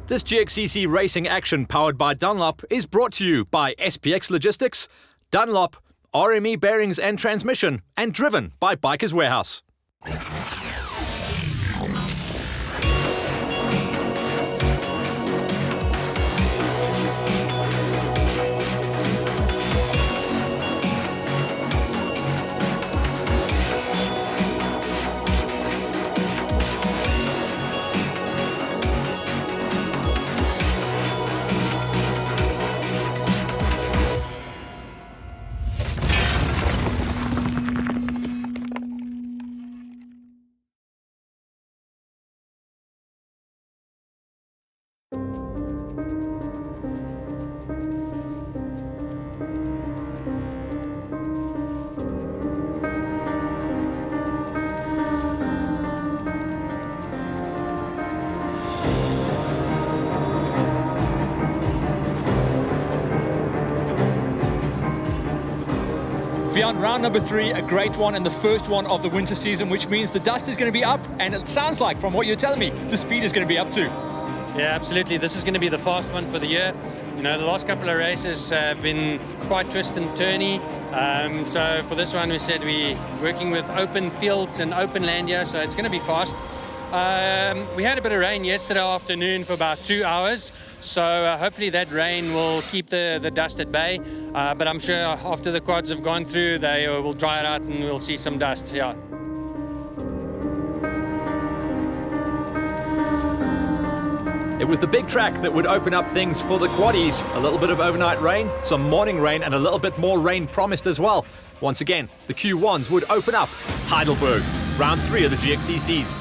This Gxcc racing action powered by Dunlop is brought to you by SPX Logistics, Dunlop, RME Bearings and Transmission, and driven by Bikers Warehouse. Beyond round number 3, a great one and the first one of the winter season, which means the dust is going to be up, and it sounds like, from what you're telling me, the speed is going to be up too. Yeah, absolutely. This is going to be the fast one for the year. You know, the last couple of races have been quite twist and turny. So for this one, we said we're working with open fields and open land here, so it's going to be fast. We had a bit of rain yesterday afternoon for about 2 hours, so hopefully that rain will keep the dust at bay. But I'm sure after the quads have gone through, they will dry it out and we'll see some dust here. It was the big track that would open up things for the quaddies. A little bit of overnight rain, some morning rain, and a little bit more rain promised as well. Once again, the Q1s would open up Heidelberg, round 3 of the Gxccs.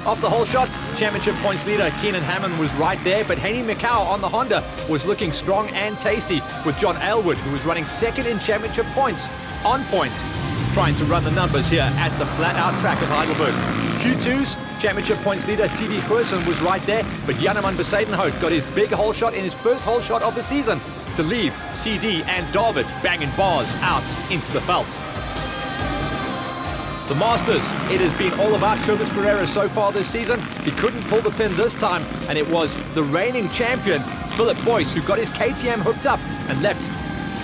Off the whole shot, championship points leader Keenan Hammond was right there, but Henny Macau on the Honda was looking strong and tasty, with John Aylward, who was running second in championship points, on point, trying to run the numbers here at the flat-out track of Heidelberg. Q2's championship points leader CD Gerson was right there, but Janeman Besadenhout got his big hole shot in his first hole shot of the season to leave CD and David banging bars out into the veld. The Masters, it has been all about Curtis Ferreira so far this season. He couldn't pull the pin this time, and it was the reigning champion, Philip Boyce, who got his KTM hooked up and left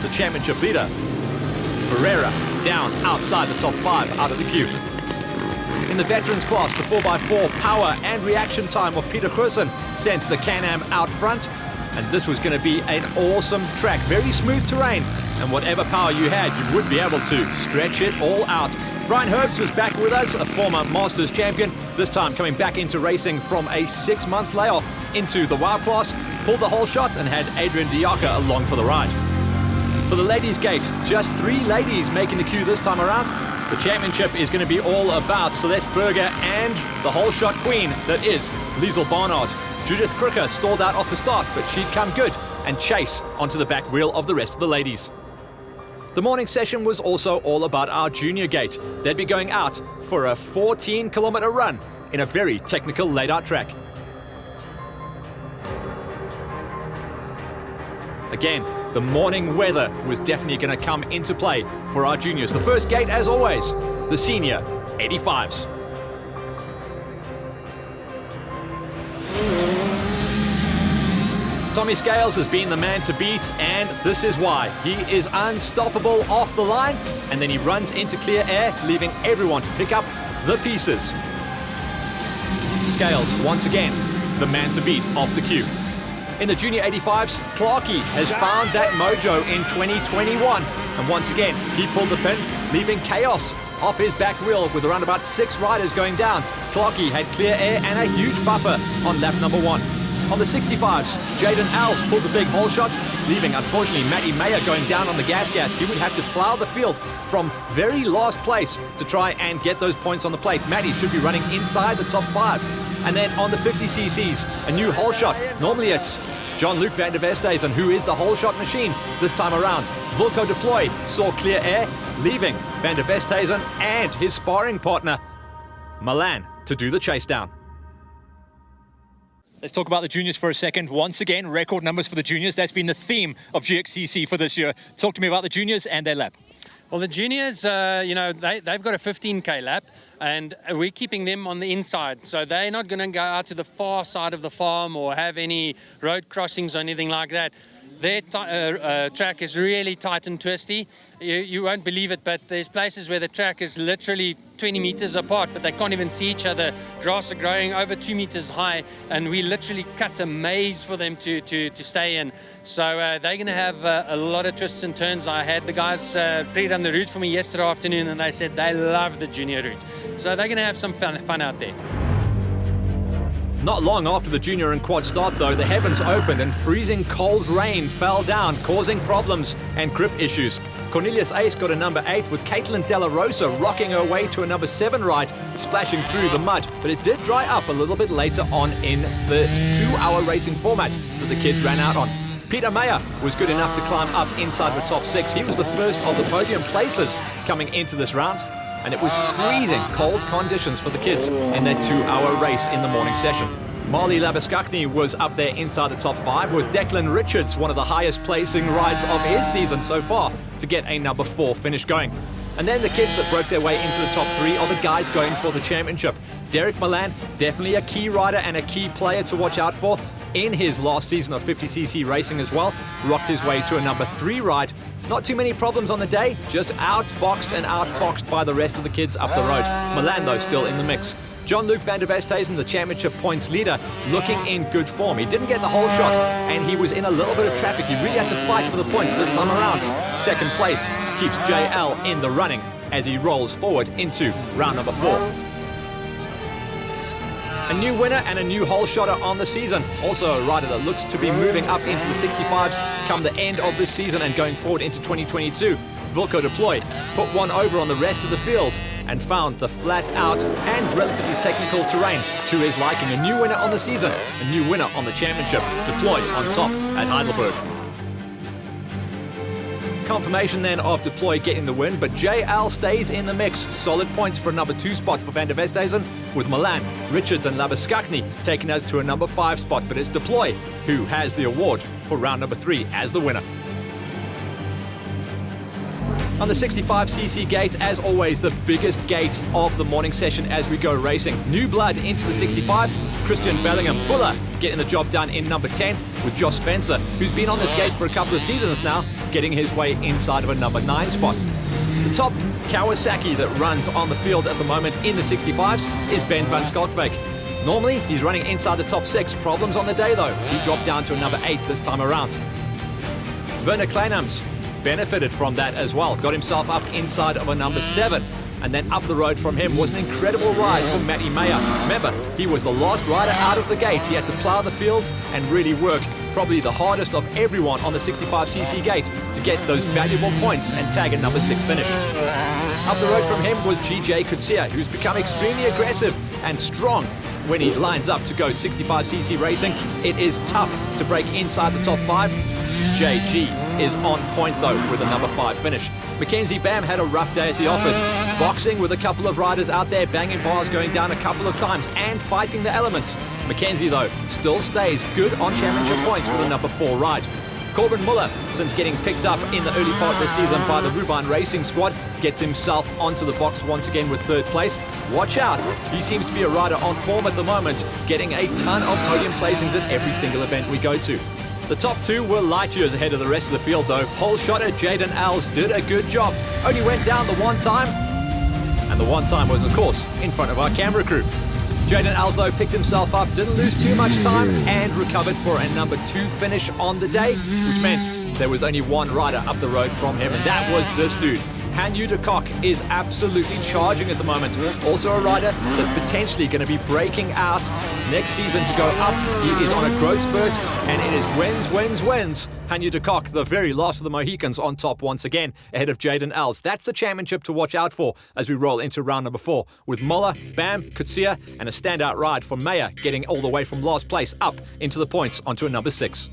the championship leader, Ferreira, down outside the top 5 out of the queue. In the veterans class, the 4x4 power and reaction time of Peter Gerson sent the Can-Am out front, and this was going to be an awesome track. Very smooth terrain, and whatever power you had, you would be able to stretch it all out. Brian Herbst was back with us, a former Masters champion, this time coming back into racing from a 6-month layoff into the WOW class, pulled the whole shot and had Adrian Diaka along for the ride. For the ladies' gate, just 3 ladies making the queue this time around. The championship is going to be all about Celeste Berger and the whole shot queen that is Liesl Barnard. Judith Krücker stalled out off the start, but she'd come good and chase onto the back wheel of the rest of the ladies. The morning session was also all about our junior gate. They'd be going out for a 14-kilometer run in a very technical laid-out track. Again, the morning weather was definitely going to come into play for our juniors. The first gate, as always, the senior 85s. Tommy Scales has been the man to beat, and this is why. He is unstoppable off the line, and then he runs into clear air, leaving everyone to pick up the pieces. Scales, once again, the man to beat off the queue. In the Junior 85s, Clarkey has found that mojo in 2021, and once again, he pulled the pin, leaving chaos off his back wheel with around about 6 riders going down. Clarkey had clear air and a huge buffer on lap number 1. On the 65s, Jaden Alves pulled the big hole shot, leaving, unfortunately, Matty Mayer going down on the gas. He would have to plow the field from very last place to try and get those points on the plate. Matty should be running inside the top 5. And then on the 50cc's, a new hole shot. Normally it's Jean-Luc van der Westhuizen, who is the hole shot machine this time around. Wilco Deploy saw clear air, leaving van der Westhuizen and his sparring partner, Milan, to do the chase down. Let's talk about the juniors for a second. Once again, record numbers for the juniors. That's been the theme of Gxcc for this year. Talk to me about the juniors and their lap. Well, the juniors, they've got a 15K lap, and we're keeping them on the inside. So they're not going to go out to the far side of the farm or have any road crossings or anything like that. Their track is really tight and twisty. You won't believe it, but there's places where the track is literally 20 meters apart, but they can't even see each other. Grass are growing over 2 meters high, and we literally cut a maze for them to stay in. So they're going to have a lot of twists and turns. I had the guys pre-run the route for me yesterday afternoon, and they said they love the junior route. So they're going to have some fun out there. Not long after the junior and quad start, though, the heavens opened and freezing cold rain fell down, causing problems and grip issues. Cornelius Ace got a number 8 with Caitlin Della Rosa rocking her way to a number 7 ride, splashing through the mud, but it did dry up a little bit later on in the 2-hour racing format that the kids ran out on. Peter Meyer was good enough to climb up inside the top 6. He was the first of the podium places coming into this round. And it was freezing cold conditions for the kids in their 2-hour race in the morning session. Marley Labuskakny was up there inside the top 5 with Declan Richards, one of the highest placing rides of his season so far, to get a number 4 finish going. And then the kids that broke their way into the top 3 are the guys going for the championship. Derek Milan, definitely a key rider and a key player to watch out for in his last season of 50cc racing as well, rocked his way to a number 3 ride. Not too many problems on the day, just outboxed and outfoxed by the rest of the kids up the road. Milan, though, still in the mix. John-Luc van der Westhuizen, the championship points leader, looking in good form. He didn't get the whole shot, and he was in a little bit of traffic. He really had to fight for the points this time around. Second place keeps JL in the running as he rolls forward into round number 4. A new winner and a new hole shotter on the season. Also a rider that looks to be moving up into the 65s come the end of this season and going forward into 2022. Wilco Deploy put one over on the rest of the field and found the flat-out and relatively technical terrain to his liking. A new winner on the season, a new winner on the championship. Deploy on top at Heidelberg. Confirmation then of Deploy getting the win, but JL stays in the mix. Solid points for a number 2 spot for Van der Westhuizen, with Milan, Richards and Labuskakny taking us to a number 5 spot, but it's Deploy who has the award for round number 3 as the winner. On the 65cc gate, as always, the biggest gate of the morning session as we go racing. New blood into the 65s. Christian Bellingham Buller getting the job done in number 10 with Josh Spencer, who's been on this gate for a couple of seasons now, getting his way inside of a number 9 spot. The top Kawasaki that runs on the field at the moment in the 65s is Ben van Schalkwijk. Normally, he's running inside the top 6. Problems on the day, though. He dropped down to a number 8 this time around. Werner Kleinams benefited from that as well. Got himself up inside of a number 7. And then up the road from him was an incredible ride for Matty Meyer. Remember, he was the last rider out of the gate. He had to plow the field and really work, probably the hardest of everyone on the 65cc gate, to get those valuable points and tag a number 6 finish. Up the road from him was Gxcc, who's become extremely aggressive and strong when he lines up to go 65cc racing. It is tough to break inside the top 5. JG is on point though with a number 5 finish. Mackenzie Bam had a rough day at the office, boxing with a couple of riders out there, banging bars, going down a couple of times and fighting the elements. Mackenzie though still stays good on championship points with a number 4 ride. Corbin Muller, since getting picked up in the early part of the season by the Rubine Racing squad, gets himself onto the box once again with 3rd place. Watch out, he seems to be a rider on form at the moment, getting a ton of podium placings at every single event we go to. The top 2 were light years ahead of the rest of the field though. Pole shotter Jaden Els did a good job. Only went down the one time, and the one time was of course in front of our camera crew. Jaden Els though picked himself up, didn't lose too much time, and recovered for a number 2 finish on the day, which meant there was only one rider up the road from him, and that was this dude. Hanyu de Kock is absolutely charging at the moment. Also a rider that's potentially going to be breaking out next season to go up. He is on a growth spurt, and it is wins. Hanyu de Kock, the very last of the Mohicans, on top once again, ahead of Jaden Els. That's the championship to watch out for as we roll into round number 4, with Muller, Bam, Kutsia, and a standout ride for Meyer getting all the way from last place up into the points onto a number 6.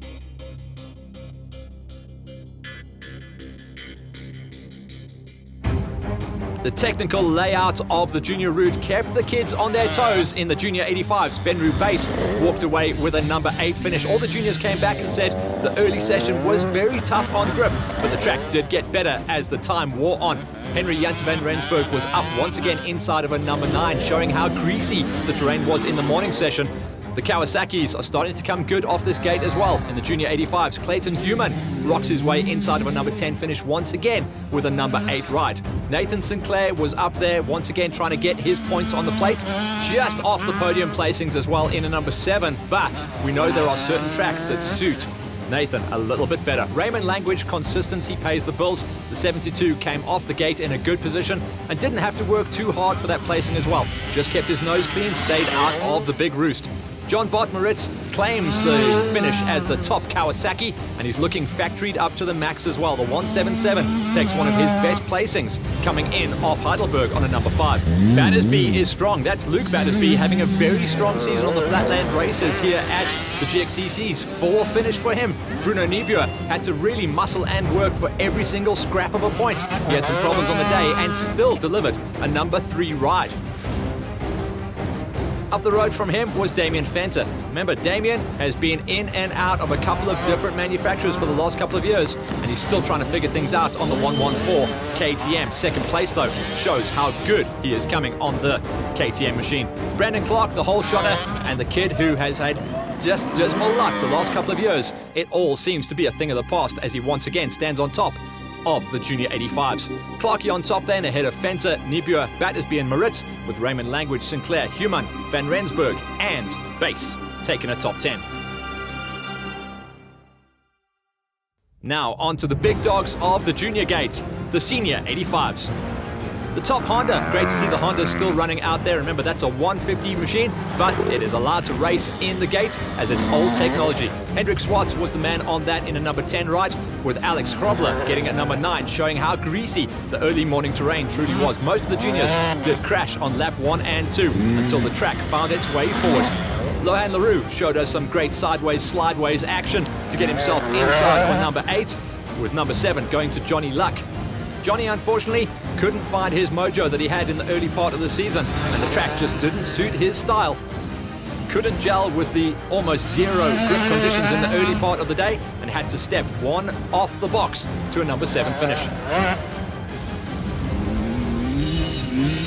The technical layout of the junior route kept the kids on their toes in the junior 85s. Benru Base walked away with a number 8 finish. All the juniors came back and said the early session was very tough on grip, but the track did get better as the time wore on. Henry Jans van Rensburg was up once again inside of a number 9, showing how greasy the terrain was in the morning session. The Kawasaki's are starting to come good off this gate as well. In the junior 85s, Clayton Human rocks his way inside of a number 10 finish once again with a number 8 ride. Nathan Sinclair was up there once again trying to get his points on the plate, just off the podium placings as well in a number 7, but we know there are certain tracks that suit Nathan a little bit better. Raymond Language, consistency pays the bills. The 72 came off the gate in a good position and didn't have to work too hard for that placing as well. Just kept his nose clean, stayed out of the big roost. John Botmaritz claims the finish as the top Kawasaki, and he's looking factoried up to the max as well. The 177 takes one of his best placings, coming in off Heidelberg on a number 5. Battersby is strong. That's Luke Battersby having a very strong season on the flatland races here at the Gxcc's. 4 finish for him. Bruno Niebuhr had to really muscle and work for every single scrap of a point. He had some problems on the day and still delivered a number 3 ride. Up the road from him was Damien Fenter. Remember, Damien has been in and out of a couple of different manufacturers for the last couple of years, and he's still trying to figure things out on the 114 KTM. Second place, though, shows how good he is coming on the KTM machine. Brandon Clark, the whole shotter, and the kid who has had just dismal luck the last couple of years. It all seems to be a thing of the past as he once again stands on top of the junior 85s. Clarkie on top then, ahead of Fenter, Niebuhr, Battersby and Maritz, with Raymond Language, Sinclair, Human, Van Rensburg and Base taking a top 10. Now on to the big dogs of the junior gate, the senior 85s. The top Honda, great to see the Honda still running out there. Remember, that's a 150 machine, but it is allowed to race in the gate as it's old technology. Hendrik Swartz was the man on that in a number 10 ride, with Alex Krobler getting a number 9, showing how greasy the early morning terrain truly was. Most of the juniors did crash on lap 1 and 2 until the track found its way forward. Lohan LaRue showed us some great sideways, slideways action to get himself inside on number 8, with number 7 going to Johnny Luck. Johnny, unfortunately, couldn't find his mojo that he had in the early part of the season, and the track just didn't suit his style. Couldn't gel with the almost 0 grip conditions in the early part of the day, and had to step 1 off the box to a number 7 finish.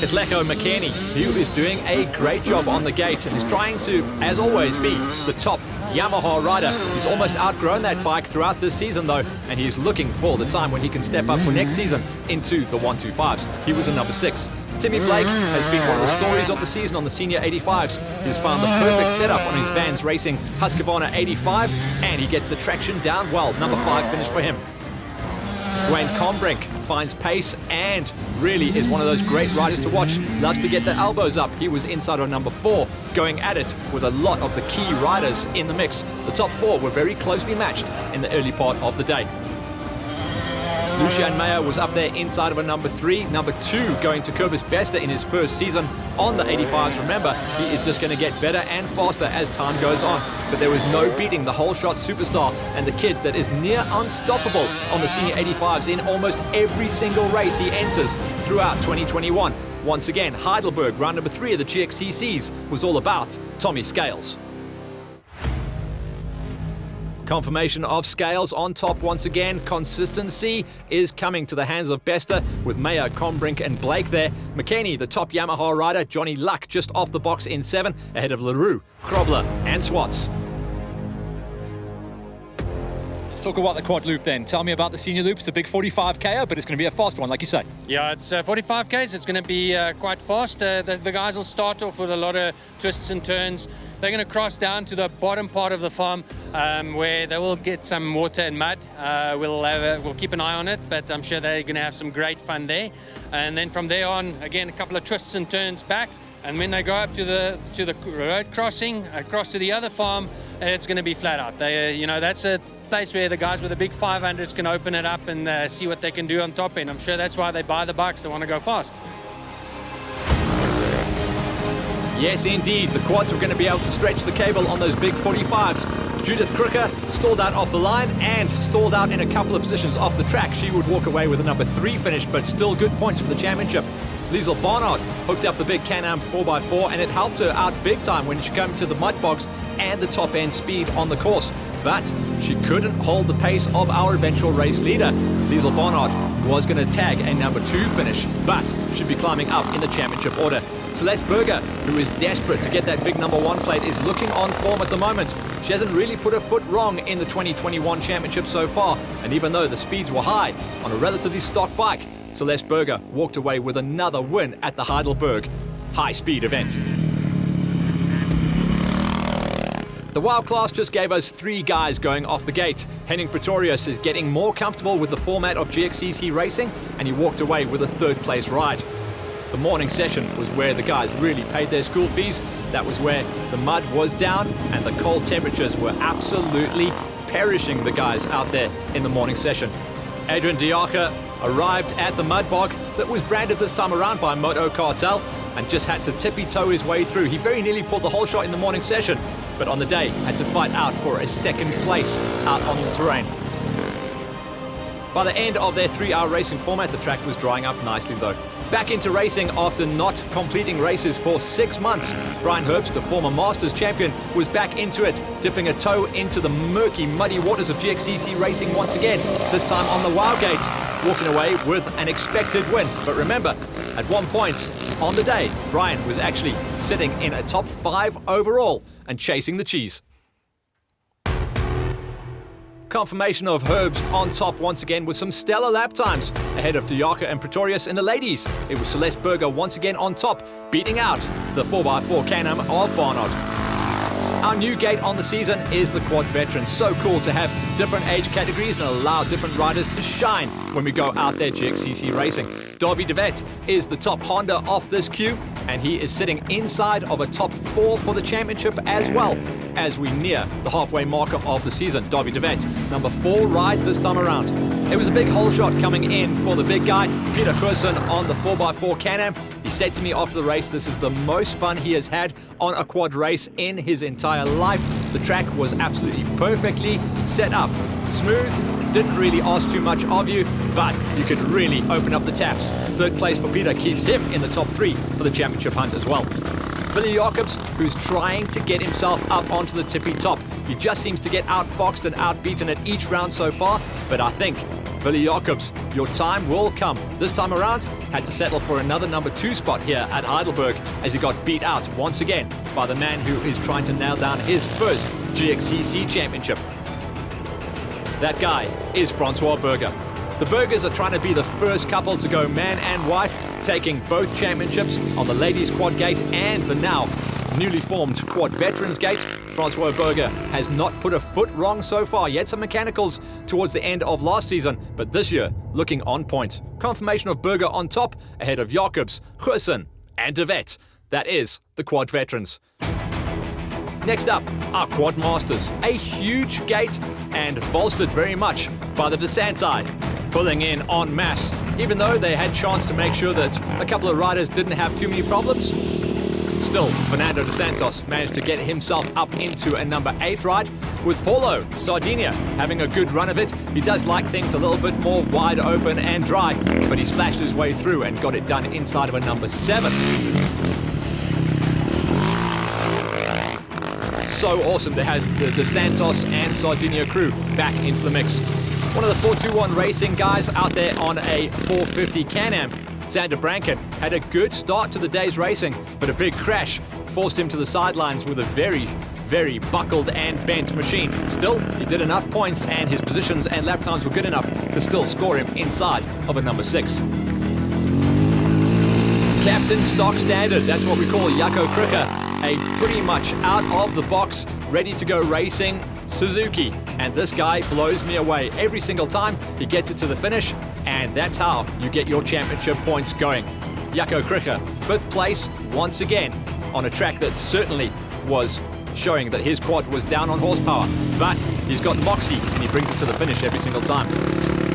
Kitleko McKinney, who is doing a great job on the gate and is trying to, as always, be the top Yamaha rider. He's almost outgrown that bike throughout this season though, and he's looking for the time when he can step up for next season into the 125s. He was a number 6. Timmy Blake has been one of the stories of the season on the senior 85s. He's found the perfect setup on his Vans Racing Husqvarna 85, and he gets the traction down well. Number 5 finish for him. Dwayne Combrink finds pace and really is one of those great riders to watch. Loves to get the elbows up. He was inside on number 4, going at it with a lot of the key riders in the mix. The top 4 were very closely matched in the early part of the day. Lucian Mayer was up there inside of a number 3. Number 2 going to Kobus Bester in his first season on the 85s. Remember, he is just going to get better and faster as time goes on. But there was no beating the whole shot superstar and the kid that is near unstoppable on the senior 85s in almost every single race he enters throughout 2021. Once again, Heidelberg, round number 3 of the Gxcc's, was all about Tommy Scales. Confirmation of Scales on top once again. Consistency is coming to the hands of Bester with Mayer, Combrink and Blake there. McKinney, the top Yamaha rider. Johnny Luck just off the box in 7, ahead of LaRue, Krobler and Swartz. Let's talk about the quad loop then. Tell me about the senior loop. It's a big 45K, but it's going to be a fast one, like you say. Yeah, it's 45Ks. It's going to be quite fast. The guys will start off with a lot of twists and turns. They're going to cross down to the bottom part of the farm where they will get some water and mud. We'll keep an eye on it, but I'm sure they're going to have some great fun there. And then from there on, again, a couple of twists and turns back. And when they go up to the road crossing, across to the other farm, it's going to be flat out. That's a place where the guys with the big 500s can open it up and see what they can do on top end. I'm sure that's why they buy the bikes. They want to go fast. Yes, indeed. The quads were going to be able to stretch the cable on those big 45s. Judith Crooker stalled out off the line and stalled out in a couple of positions off the track. She would walk away with a number 3 finish, but still good points for the championship. Liesl Barnard hooked up the big Can-Am 4x4, and it helped her out big time when she came to the mud box and the top end speed on the course. But she couldn't hold the pace of our eventual race leader. Liesl Barnard was going to tag a number 2 finish, but she'd be climbing up in the championship order. Celeste Berger, who is desperate to get that big number 1 plate, is looking on form at the moment. She hasn't really put her foot wrong in the 2021 championship so far, and even though the speeds were high on a relatively stock bike, Celeste Berger walked away with another win at the Heidelberg high-speed event. The Wild class just gave us 3 guys going off the gate. Henning Pretorius is getting more comfortable with the format of Gxcc racing, and he walked away with a 3rd place ride. The morning session was where the guys really paid their school fees. That was where the mud was down and the cold temperatures were absolutely perishing the guys out there in the morning session. Adrian Diache arrived at the mud bog that was branded this time around by Moto Cartel and just had to tippy-toe his way through. He very nearly pulled the whole shot in the morning session, but on the day had to fight out for a 2nd place out on the terrain. By the end of their 3-hour racing format, the track was drying up nicely though. Back into racing after not completing races for 6 months. Brian Herbst, a former Masters champion, was back into it, dipping a toe into the murky, muddy waters of Gxcc racing once again, this time on the Wildgate, walking away with an expected win. But remember, at one point on the day, Brian was actually sitting in a top 5 overall and chasing the cheese. Confirmation of Herbst on top once again with some stellar lap times ahead of Diache and Pretorius in the ladies. It was Celeste Berger once again on top, beating out the 4x4 Can-Am of Barnard. Our new gate on the season is the Quad Veterans. So cool to have different age categories and allow different riders to shine when we go out there Gxcc racing. Davy de Vet is the top Honda off this queue, and he is sitting inside of a top 4 for the championship as well as we near the halfway marker of the season. Davy de Vet, number 4 ride this time around. It was a big hole shot coming in for the big guy, Peter Gerson, on the 4x4 Can-Am. He said to me after the race, this is the most fun he has had on a quad race in his entire life. The track was absolutely perfectly set up. Smooth, didn't really ask too much of you, but you could really open up the taps. 3rd place for Peter keeps him in the top 3 for the championship hunt as well. Willie Jacobs, who's trying to get himself up onto the tippy top. He just seems to get outfoxed and outbeaten at each round so far, but I think Willie Jacobs, your time will come. This time around, had to settle for another number 2 spot here at Heidelberg as he got beat out once again by the man who is trying to nail down his first Gxcc championship. That guy is Francois Berger. The Bergers are trying to be the first couple to go man and wife, taking both championships on the ladies quad gate and the now newly formed Quad Veterans Gate. Francois Berger has not put a foot wrong so far. He had some mechanicals towards the end of last season, but this year looking on point. Confirmation of Berger on top ahead of Jacobs, Gerson and de Vet. That is the Quad Veterans. Next up, our Quad Masters. A huge gate and bolstered very much by the DeSanti, pulling in en masse. Even though they had chance to make sure that a couple of riders didn't have too many problems, still, Fernando dos Santos managed to get himself up into a number 8 ride, with Paulo Sardinia having a good run of it. He does like things a little bit more wide open and dry, but he splashed his way through and got it done inside of a number 7. So awesome to have the Santos and Sardinia crew back into the mix. One of the 421 Racing guys out there on a 450 Can-Am, Xander Branken, had a good start to the day's racing, but a big crash forced him to the sidelines with a very, very buckled and bent machine. Still, he did enough points and his positions and lap times were good enough to still score him inside of a number 6. Captain Stock Standard, that's what we call Jaco Kricher, a pretty much out of the box, ready to go racing Suzuki. And this guy blows me away every single time he gets it to the finish, and that's how you get your championship points going. Jaco Kricher, 5th place once again on a track that certainly was showing that his quad was down on horsepower, but he's got moxie and he brings it to the finish every single time.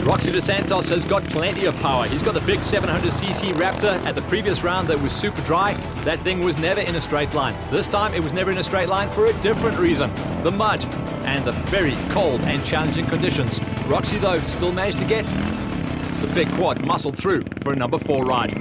Roxy dos Santos has got plenty of power. He's got the big 700cc Raptor at the previous round that was super dry. That thing was never in a straight line. This time it was never in a straight line for a different reason. The mud and the very cold and challenging conditions. Roxy though still managed to get the big quad muscled through for a number 4 ride.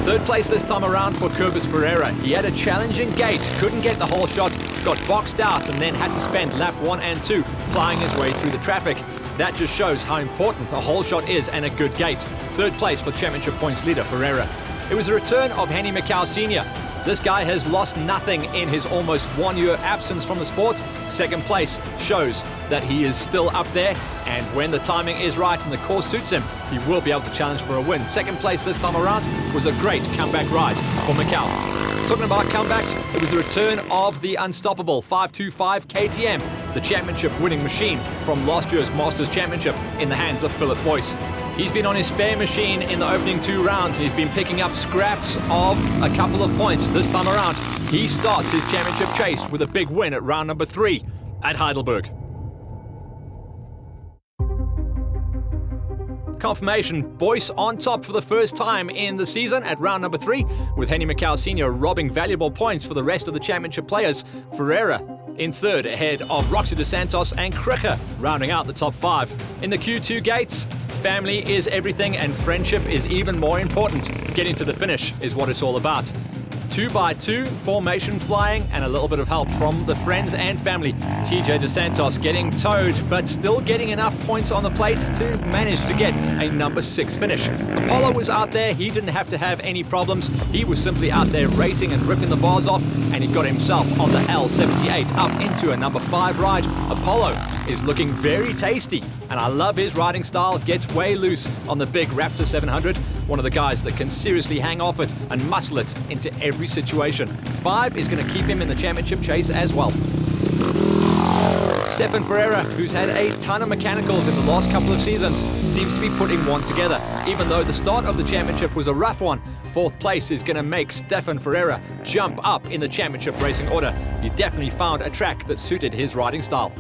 Third place this time around for Cobus Ferreira. He had a challenging gate, couldn't get the whole shot, got boxed out and then had to spend lap 1 and 2 plying his way through the traffic. That just shows how important a whole shot is and a good gate. Third place for championship points leader Ferreira. It was a return of Henny Macau Sr. This guy has lost nothing in his almost 1 year absence from the sport. Second place shows that he is still up there, and when the timing is right and the course suits him, he will be able to challenge for a win. Second place this time around was a great comeback ride for Macau. Talking about comebacks, it was the return of the unstoppable 525 KTM, the championship winning machine from last year's Masters Championship, in the hands of Philip Boyce. He's been on his spare machine in the opening 2 rounds. He's been picking up scraps of a couple of points. This time around, he starts his championship chase with a big win at round number 3 at Heidelberg. Confirmation, Boyce on top for the first time in the season at round number 3, with Henny Macau Sr. robbing valuable points for the rest of the championship players. Ferreira in third, ahead of Roxy dos Santos and Krige, rounding out the top 5. In the Q2 gates, family is everything and friendship is even more important. Getting to the finish is what it's all about. 2x2 formation flying and a little bit of help from the friends and family. TJ dos Santos getting towed, but still getting enough points on the plate to manage to get a number 6 finish. Apollo was out there. He didn't have to have any problems. He was simply out there racing and ripping the bars off, and he got himself on the L78 up into a number 5 ride. Apollo is looking very tasty, and I love his riding style. Gets way loose on the big Raptor 700. One of the guys that can seriously hang off it and muscle it into every situation. 5 is going to keep him in the championship chase as well. Stefan Ferreira, who's had a ton of mechanicals in the last couple of seasons, seems to be putting one together. Even though the start of the championship was a rough one, 4th place is going to make Stefan Ferreira jump up in the championship racing order. He definitely found a track that suited his riding style.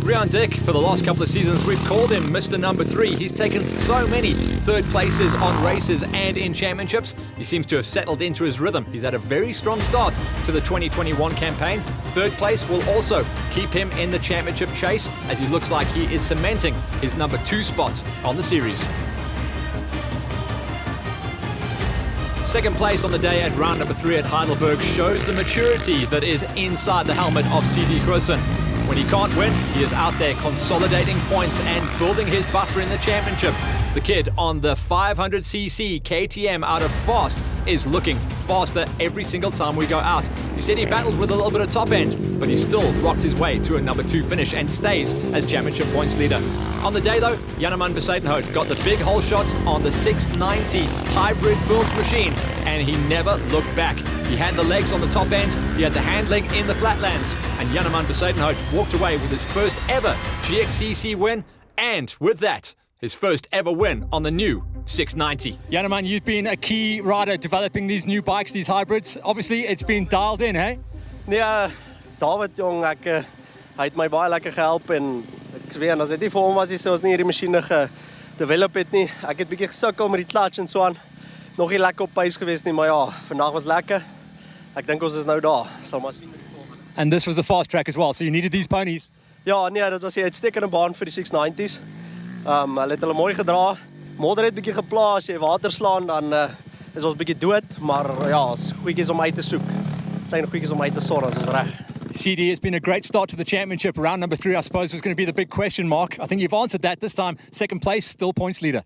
Rian Dick, for the last couple of seasons, we've called him Mr. Number 3. He's taken so many third places on races and in championships. He seems to have settled into his rhythm. He's had a very strong start to the 2021 campaign. Third place will also keep him in the championship chase, as he looks like he is cementing his number 2 spot on the series. Second place on the day at round number 3 at Heidelberg shows the maturity that is inside the helmet of CD Grossen. When he can't win, he is out there consolidating points and building his buffer in the championship. The kid on the 500cc KTM out of Fast is looking faster every single time we go out. He said he battled with a little bit of top end, but he still rocked his way to a number 2 finish and stays as championship points leader. On the day though, Janeman Besadenhout got the big hole shot on the 690 hybrid built machine, and he never looked back. He had the legs on the top end, he had the handling in the flatlands, and Janeman Besadenhout walked away with his first ever Gxcc win, and with that, his first ever win on the new 690. Janeman, you've been a key rider developing these new bikes, these hybrids. Obviously, it's been dialed in, hey? Nee, David, jong, hy het my baie lekker gehelp en ek weet, as dit nie vir hom was, so ons nie hierdie masjiene gedevelop het nie. Ek het bietjie gesukkel met die clutch en so aan. Nog nie lekker op pace geweest nie, maar ja, vandag was lekker. Ek dink ons is nou daar. Sal maar sien met die volgende. And this was the fast track as well, so you needed these ponies? Ja, nee, dit was 'n uitstekende baan vir die 690s. Hulle het hulle mooi gedra. Modder het bietjie gepla, as jy water slaan dan is ons bietjie dood, maar ja, ons goedjies om uit te soek. Klein goedjies om uit te sorg, as ons reg. CD, it's been a great start to the championship. Round number 3, I suppose, was going to be the big question mark. I think you've answered that this time. Second place, still points leader.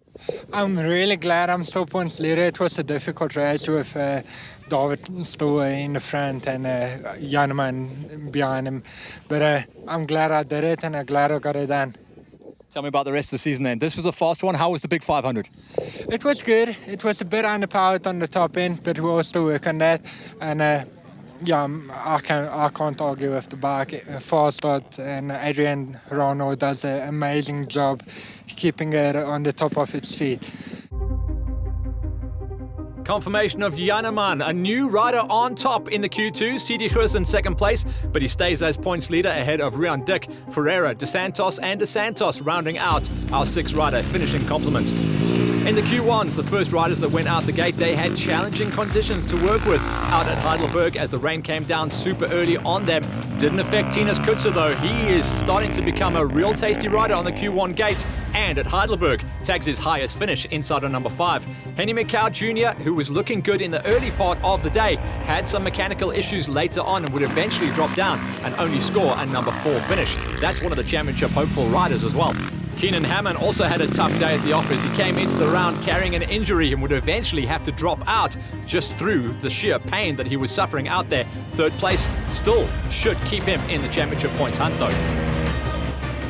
I'm really glad I'm still points leader. It was a difficult race with David still in the front and Janeman behind him. But I'm glad I did it and I'm glad I got it done. Tell me about the rest of the season then. This was a fast one. How was the big 500? It was good. It was a bit underpowered on the top end, but we will still work on that. And yeah, I can't argue with the bike. Fast start, and Adrian Rano does an amazing job keeping it on the top of its feet. Confirmation of Janeman, a new rider on top in the Q2. CD Gross in second place, but he stays as points leader ahead of Rian Dick, Ferreira, dos Santos and dos Santos rounding out our 6 rider finishing complement. In the Q1s, the first riders that went out the gate, they had challenging conditions to work with out at Heidelberg as the rain came down super early on them. Didn't affect Tinus Kutzer though. He is starting to become a real tasty rider on the Q1 gate, and at Heidelberg tags his highest finish inside on number 5. Henny McCow Jr., who was looking good in the early part of the day, had some mechanical issues later on and would eventually drop down and only score a number 4 finish. That's one of the championship hopeful riders as well. Keenan Hammond also had a tough day at the office. He came into the round carrying an injury and would eventually have to drop out just through the sheer pain that he was suffering out there. Third place still should keep him in the championship points hunt though.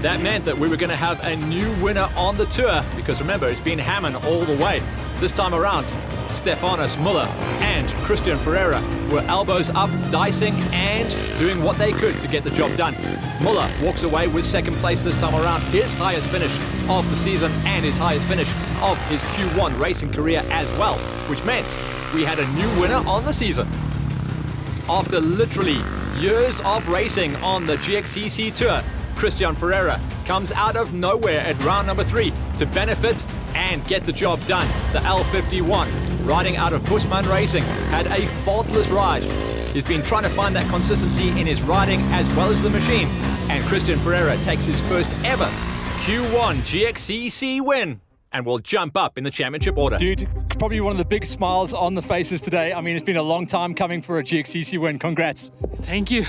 That meant that we were going to have a new winner on the tour because remember, it's been Hammond all the way. This time around, Stefanos Muller and Christian Ferreira were elbows up, dicing and doing what they could to get the job done. Muller walks away with second place this time around, his highest finish of the season and his highest finish of his Q1 racing career as well, which meant we had a new winner on the season. After literally years of racing on the Gxcc tour, Christian Ferreira comes out of nowhere at round number 3 to benefit and get the job done. The L51, riding out of Bushman Racing, had a faultless ride. He's been trying to find that consistency in his riding as well as the machine, and Christian Ferreira takes his first ever Q1 Gxcc win and will jump up in the championship order. Dude, probably one of the big smiles on the faces today. I mean, it's been a long time coming for a Gxcc win. Congrats. Thank you.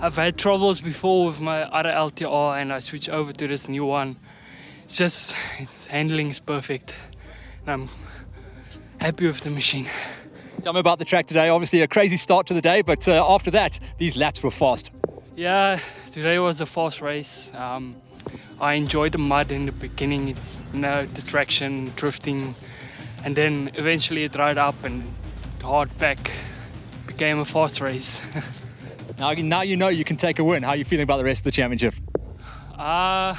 I've had troubles before with my other LTR and I switched over to this new one. It's just, handling is perfect. And I'm happy with the machine. Tell me about the track today. Obviously a crazy start to the day, but after that, these laps were fast. Yeah, today was a fast race. I enjoyed the mud in the beginning, you know, the traction, drifting, and then eventually it dried up and the hard pack became a fast race. Now you know you can take a win. How are you feeling about the rest of the championship? I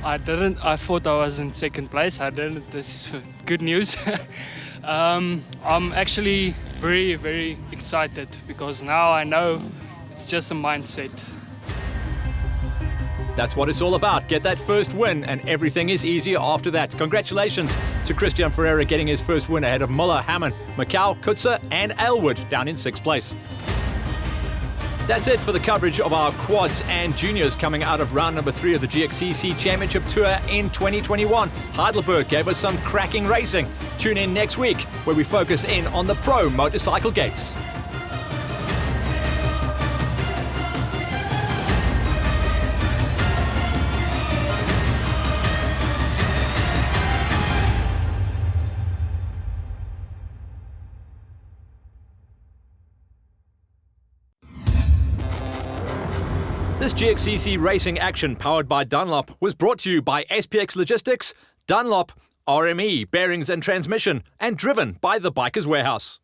thought I was in second place. I didn't. This is good news. I'm actually very, very excited because now I know it's just a mindset. That's what it's all about. Get that first win and everything is easier after that. Congratulations to Christian Ferreira getting his first win ahead of Muller, Hammond, McCow, Kutzer and Elwood down in 6th place. That's it for the coverage of our quads and juniors coming out of round number 3 of the Gxcc Championship Tour in 2021. Heidelberg gave us some cracking racing. Tune in next week where we focus in on the pro motorcycle gates. This Gxcc racing action powered by Dunlop was brought to you by SPX Logistics, Dunlop, RME, Bearings and Transmission, and driven by the Bikers Warehouse.